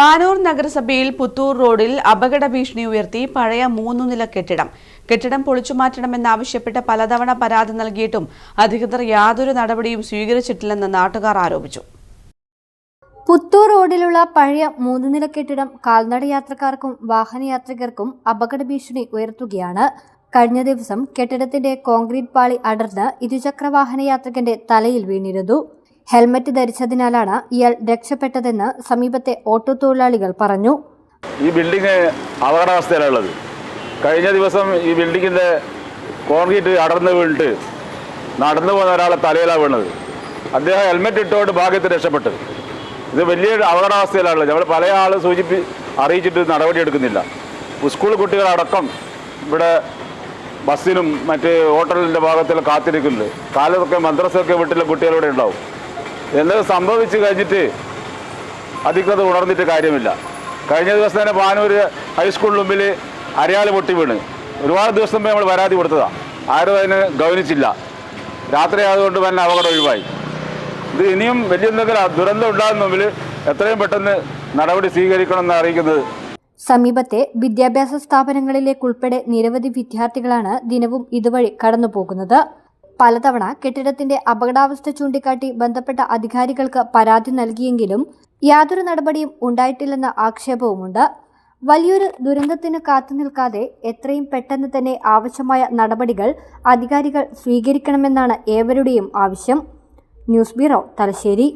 പാനൂർ നഗരസഭയിൽ പുത്തൂർ റോഡിൽ അപകട ഭീഷണി ഉയർത്തി പഴയ 3 നില കെട്ടിടം പൊളിച്ചുമാറ്റണമെന്നാവശ്യപ്പെട്ട് പലതവണ പരാതി നൽകിയിട്ടും അധികൃതർ യാതൊരു നടപടിയും സ്വീകരിച്ചിട്ടില്ലെന്ന് നാട്ടുകാർ ആരോപിച്ചു. പുത്തൂർ റോഡിലുള്ള പഴയ 3 നില കെട്ടിടം കാൽനട യാത്രക്കാർക്കും വാഹനയാത്രികർക്കും അപകട ഭീഷണി ഉയർത്തുകയാണ്. കഴിഞ്ഞ ദിവസം കെട്ടിടത്തിന്റെ കോൺക്രീറ്റ് പാളി അടർന്ന് ഇരുചക്രവാഹന യാത്രികന്റെ തലയിൽ വീണിരുന്നു. ഹെൽമറ്റ് ധരിച്ചതിനാലാണ് ഇയാൾ രക്ഷപ്പെട്ടതെന്ന് സമീപത്തെ ഓട്ടോ തൊഴിലാളികൾ പറഞ്ഞു. ഈ ബിൽഡിംഗ് അപകടാവസ്ഥയിലുള്ളത്. കഴിഞ്ഞ ദിവസം ഈ ബിൽഡിങ്ങിന്റെ കോൺക്രീറ്റ് അടർന്ന് വീണിട്ട് നടന്നു പോകുന്ന ഒരാളെ തലയിലാണ് വീണത്. അദ്ദേഹം ഹെൽമറ്റ് ഇട്ടുകൊണ്ട് ഭാഗ്യത്തിൽ രക്ഷപ്പെട്ടു. ഇത് വലിയ അപകടാവസ്ഥയിലുള്ളത്. നമ്മൾ പല ആൾ അറിയിച്ചിട്ട് നടപടിയെടുക്കുന്നില്ല. സ്കൂൾ കുട്ടികളടക്കം ഇവിടെ ബസ്സിനും മറ്റ് ഹോട്ടലിൻ്റെ ഭാഗത്തെല്ലാം കാത്തിരിക്കുന്നുണ്ട്. കാലത്തൊക്കെ മദ്രസയൊക്കെ വീട്ടിലെ കുട്ടികളിവിടെ ഉണ്ടാവും. എന്നത് സംഭവിച്ച് കഴിഞ്ഞിട്ട് അധികൃതർ ഉണർന്നിട്ട് കാര്യമില്ല. കഴിഞ്ഞ ദിവസം തന്നെ പാനൂർ ഹൈസ്കൂളിന് മുമ്പിൽ അരയാൾ പൊട്ടി വീണ് ഒരുപാട് ദിവസം നമ്മൾ പരാതി കൊടുത്തതാണ്. ആരും അതിന് ഗൗനിച്ചില്ല. രാത്രി ആയതുകൊണ്ട് തന്നെ അപകടം ഒഴിവായി. ഇത് ഇനിയും വലിയ എന്തെങ്കിലും ദുരന്തം ഉണ്ടാകുന്ന മുമ്പിൽ എത്രയും പെട്ടെന്ന് നടപടി സ്വീകരിക്കണമെന്ന് അറിയിക്കുന്നത്. സമീപത്തെ വിദ്യാഭ്യാസ സ്ഥാപനങ്ങളിലേക്കുൾപ്പെടെ നിരവധി വിദ്യാർത്ഥികളാണ് ദിനവും ഇതുവഴി കടന്നുപോകുന്നത്. പലതവണ കെട്ടിടത്തിന്റെ അപകടാവസ്ഥ ചൂണ്ടിക്കാട്ടി ബന്ധപ്പെട്ട അധികാരികൾക്ക് പരാതി നൽകിയെങ്കിലും യാതൊരു നടപടിയും ഉണ്ടായിട്ടില്ലെന്ന ആക്ഷേപവുമുണ്ട്. വലിയൊരു ദുരന്തത്തിന് കാത്തുനിൽക്കാതെ എത്രയും പെട്ടെന്ന് തന്നെ ആവശ്യമായ നടപടികൾ അധികാരികൾ സ്വീകരിക്കണമെന്നാണ് ഏവരുടെയും ആവശ്യം. News bureau, Thalassery.